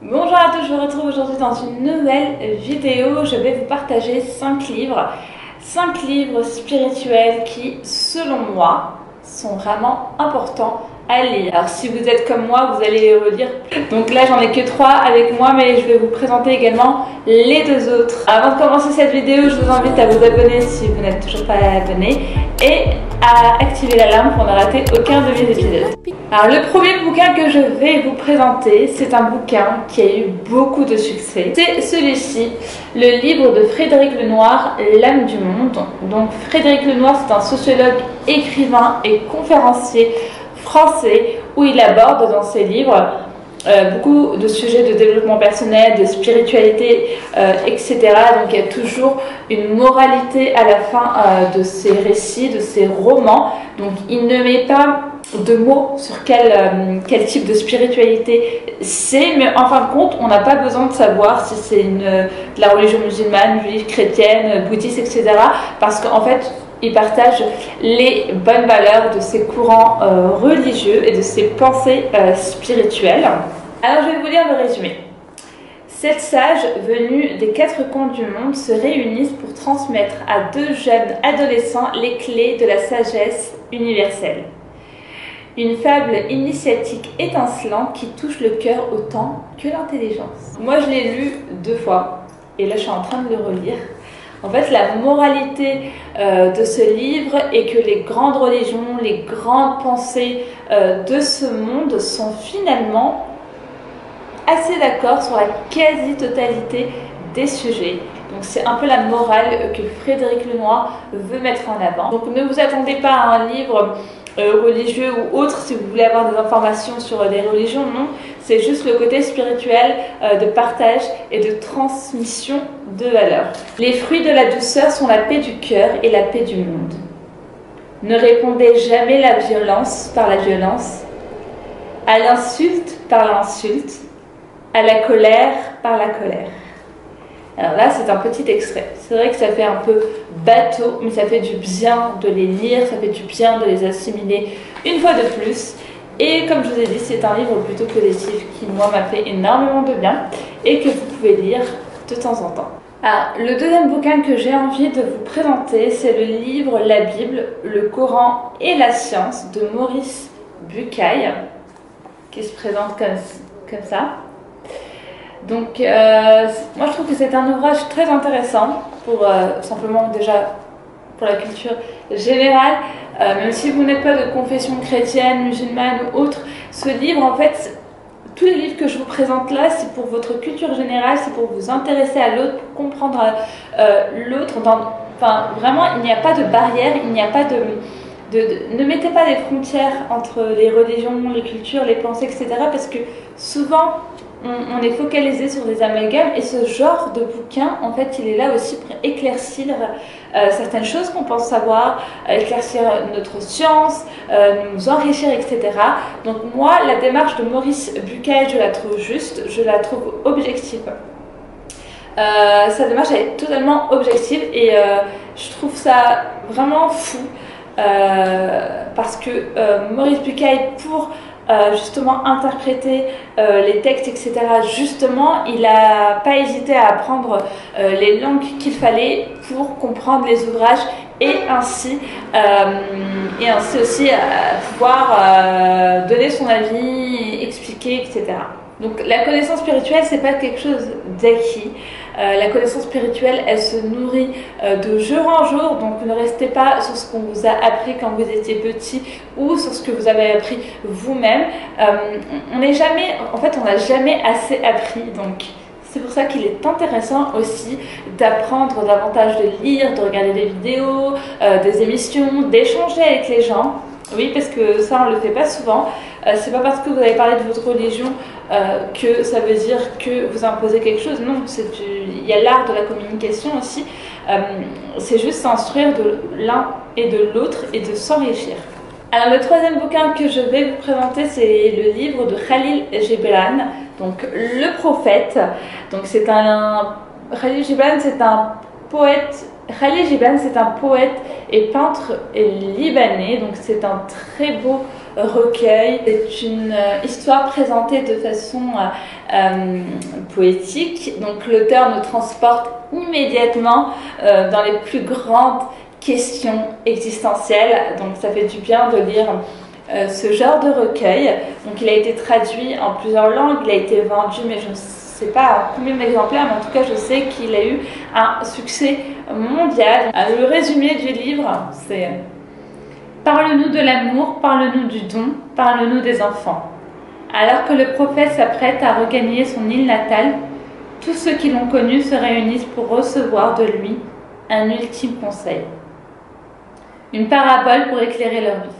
Bonjour à tous, je vous retrouve aujourd'hui dans une nouvelle vidéo. Je vais vous partager 5 livres. 5 livres spirituels qui, selon moi, sont vraiment importants à lire. Alors si vous êtes comme moi, vous allez les relire. Donc là, j'en ai que 3 avec moi, mais je vais vous présenter également les 2 autres. Avant de commencer cette vidéo, je vous invite à vous abonner si vous n'êtes toujours pas abonné et à activer l'alarme pour ne rater aucun de mes épisodes. Alors le premier bouquin que je vais vous présenter, c'est un bouquin qui a eu beaucoup de succès. C'est celui-ci, le livre de Frédéric Lenoir, L'âme du monde. Donc Frédéric Lenoir, c'est un sociologue, écrivain et conférencier français où il aborde dans ses livres beaucoup de sujets de développement personnel, de spiritualité, etc. Donc il y a toujours une moralité à la fin de ses récits, de ses romans. Donc il ne met pas de mots sur quel type de spiritualité c'est, mais en fin de compte, on n'a pas besoin de savoir si c'est de la religion musulmane, juive, chrétienne, bouddhiste, etc. Parce qu'en fait, il partage les bonnes valeurs de ses courants religieux et de ses pensées spirituelles. Alors je vais vous lire le résumé. 7 sages venus des 4 coins du monde se réunissent pour transmettre à 2 jeunes adolescents les clés de la sagesse universelle. Une fable initiatique étincelante qui touche le cœur autant que l'intelligence. Moi je l'ai lu 2 fois et là je suis en train de le relire. En fait, la moralité de ce livre est que les grandes religions, les grandes pensées de ce monde sont finalement assez d'accord sur la quasi-totalité des sujets. Donc c'est un peu la morale que Frédéric Lenoir veut mettre en avant. Donc ne vous attendez pas à un livre religieux ou autre si vous voulez avoir des informations sur les religions, non. C'est juste le côté spirituel de partage et de transmission de valeurs. Les fruits de la douceur sont la paix du cœur et la paix du monde. Ne répondez jamais la violence par la violence, à l'insulte par l'insulte, à la colère par la colère. Alors là, c'est un petit extrait. C'est vrai que ça fait un peu bateau, mais ça fait du bien de les lire, ça fait du bien de les assimiler une fois de plus. Et comme je vous ai dit, c'est un livre plutôt positif qui, moi, m'a fait énormément de bien et que vous pouvez lire de temps en temps. Alors, le deuxième bouquin que j'ai envie de vous présenter, c'est le livre La Bible, le Coran et la science de Maurice Bucaille, qui se présente comme ça. Donc, moi je trouve que c'est un ouvrage très intéressant pour simplement déjà pour la culture générale, même si vous n'êtes pas de confession chrétienne, musulmane ou autre, ce livre en fait, tous les livres que je vous présente là, c'est pour votre culture générale, c'est pour vous intéresser à l'autre, pour comprendre l'autre. Enfin, vraiment, il n'y a pas de barrière, il n'y a pas ne mettez pas des frontières entre les religions, les cultures, les pensées, etc. Parce que souvent, on est focalisé sur des amalgames et ce genre de bouquin, en fait, il est là aussi pour éclaircir certaines choses qu'on pense savoir, éclaircir notre science, nous enrichir, etc. Donc moi, la démarche de Maurice Bucaille, je la trouve juste, je la trouve objective. Sa démarche est totalement objective et je trouve ça vraiment fou parce que Maurice Bucaille, pour justement interpréter les textes, etc. Justement, il n'a pas hésité à apprendre les langues qu'il fallait pour comprendre les ouvrages et ainsi aussi pouvoir donner son avis, expliquer, etc. Donc la connaissance spirituelle, c'est pas quelque chose d'acquis. La connaissance spirituelle, elle se nourrit de jour en jour. Donc ne restez pas sur ce qu'on vous a appris quand vous étiez petit ou sur ce que vous avez appris vous-même. On n'a jamais assez appris. Donc c'est pour ça qu'il est intéressant aussi d'apprendre davantage, de lire, de regarder des vidéos, des émissions, d'échanger avec les gens. Oui, parce que ça, on ne le fait pas souvent. C'est pas parce que vous avez parlé de votre religion que ça veut dire que vous imposez quelque chose. Non, il y a l'art de la communication aussi. C'est juste s'instruire de l'un et de l'autre et de s'enrichir. Alors le troisième bouquin que je vais vous présenter, c'est le livre de Khalil Gibran, donc Le Prophète. Donc Khalil Gibran, c'est un poète. Khalil Gibran, c'est un poète et peintre libanais, donc c'est un très beau recueil. C'est une histoire présentée de façon poétique. Donc l'auteur nous transporte immédiatement dans les plus grandes questions existentielles. Donc ça fait du bien de lire ce genre de recueil. Donc il a été traduit en plusieurs langues, il a été vendu, mais je ne sais pas combien d'exemplaires, mais en tout cas je sais qu'il a eu un succès mondial. Le résumé du livre, c'est: parle-nous de l'amour, parle-nous du don, parle-nous des enfants. Alors que le prophète s'apprête à regagner son île natale, tous ceux qui l'ont connu se réunissent pour recevoir de lui un ultime conseil. Une parabole pour éclairer leur vie.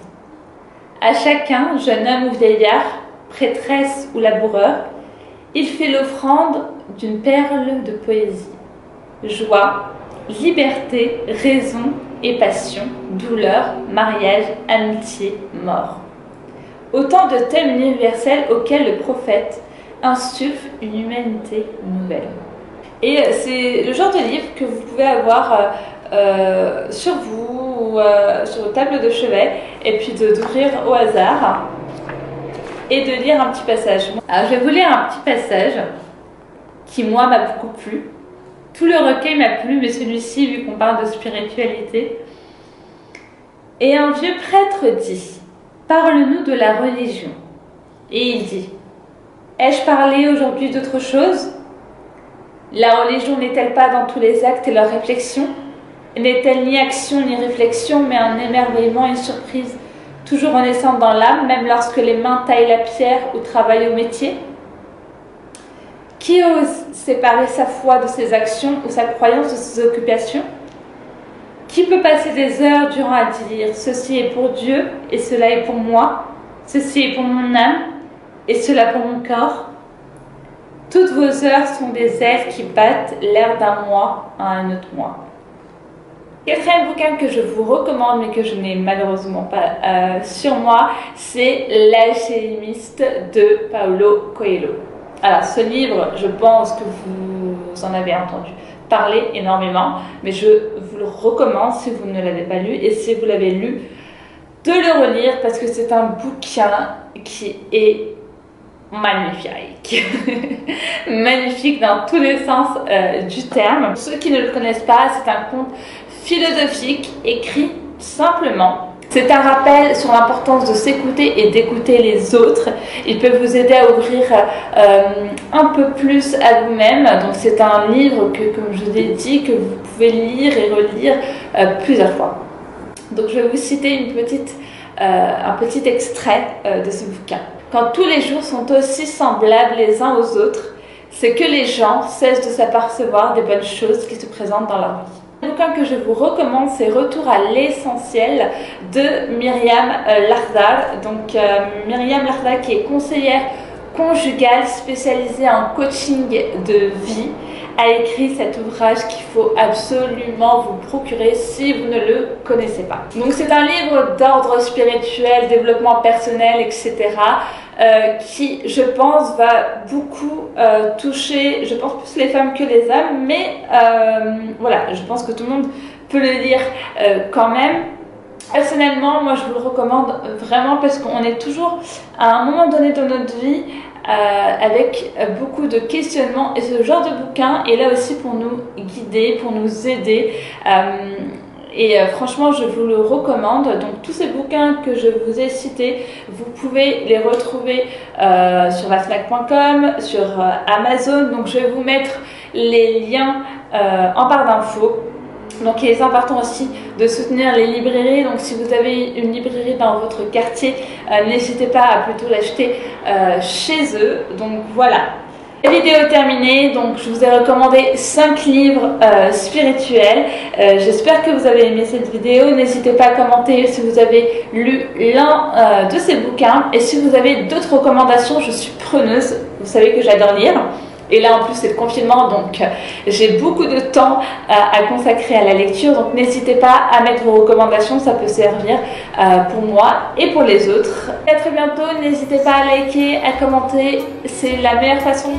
À chacun, jeune homme ou vieillard, prêtresse ou laboureur, il fait l'offrande d'une perle de poésie. Joie, liberté, raison et passion, douleur, mariage, amitié, mort. Autant de thèmes universels auxquels le prophète insuffle une humanité nouvelle. Et c'est le genre de livre que vous pouvez avoir sur vous ou sur votre table de chevet, et puis d'ouvrir au hasard et de lire un petit passage. Alors je vais vous lire un petit passage qui moi m'a beaucoup plu. Tout le recueil m'a plu, mais celui-ci, vu qu'on parle de spiritualité. Et un vieux prêtre dit: parle-nous de la religion. Et il dit: ai-je parlé aujourd'hui d'autre chose? La religion n'est-elle pas dans tous les actes et leurs réflexions? N'est-elle ni action ni réflexion, mais un émerveillement et une surprise toujours renaissante dans l'âme, même lorsque les mains taillent la pierre ou travaillent au métier? Qui ose séparer sa foi de ses actions ou sa croyance de ses occupations? Qui peut passer des heures durant à dire: ceci est pour Dieu et cela est pour moi, ceci est pour mon âme et cela pour mon corps? Toutes vos heures sont des ailes qui battent l'air d'un mois à un autre mois. Quatrième bouquin que je vous recommande, mais que je n'ai malheureusement pas sur moi, c'est L'Alchimiste de Paulo Coelho. Alors ce livre, je pense que vous en avez entendu parler énormément, mais je vous le recommande si vous ne l'avez pas lu, et si vous l'avez lu, de le relire, parce que c'est un bouquin qui est magnifique. Magnifique dans tous les sens du terme. Pour ceux qui ne le connaissent pas, c'est un conte philosophique écrit simplement. C'est un rappel sur l'importance de s'écouter et d'écouter les autres. Il peut vous aider à ouvrir un peu plus à vous-même. Donc c'est un livre que, comme je l'ai dit, que vous pouvez lire et relire plusieurs fois. Donc je vais vous citer un petit extrait de ce bouquin. Quand tous les jours sont aussi semblables les uns aux autres, c'est que les gens cessent de s'apercevoir des bonnes choses qui se présentent dans leur vie. Le bouquin que je vous recommande, c'est Retour à l'essentiel de Myriam Lardal. Donc Myriam Lardal, qui est conseillère conjugale spécialisée en coaching de vie, a écrit cet ouvrage qu'il faut absolument vous procurer si vous ne le connaissez pas. Donc c'est un livre d'ordre spirituel, développement personnel, etc. Qui, je pense, va beaucoup toucher, je pense, plus les femmes que les hommes, mais voilà, je pense que tout le monde peut le lire quand même. Personnellement, moi je vous le recommande vraiment, parce qu'on est toujours à un moment donné dans notre vie avec beaucoup de questionnements, et ce genre de bouquin est là aussi pour nous guider, pour nous aider. Franchement, je vous le recommande. Donc tous ces bouquins que je vous ai cités, vous pouvez les retrouver sur lafnac.com, sur Amazon. Donc je vais vous mettre les liens en barre d'infos. Donc il est important aussi de soutenir les librairies. Donc si vous avez une librairie dans votre quartier, n'hésitez pas à plutôt l'acheter chez eux. Donc voilà. La vidéo est terminée, donc je vous ai recommandé 5 livres spirituels. J'espère que vous avez aimé cette vidéo. N'hésitez pas à commenter si vous avez lu l'un de ces bouquins. Et si vous avez d'autres recommandations, je suis preneuse. Vous savez que j'adore lire. Et là en plus c'est le confinement, donc j'ai beaucoup de temps à consacrer à la lecture. Donc n'hésitez pas à mettre vos recommandations, ça peut servir pour moi et pour les autres. À très bientôt, n'hésitez pas à liker, à commenter. C'est la meilleure façon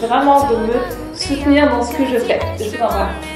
vraiment de me soutenir dans ce que je fais. Je vous embrasse.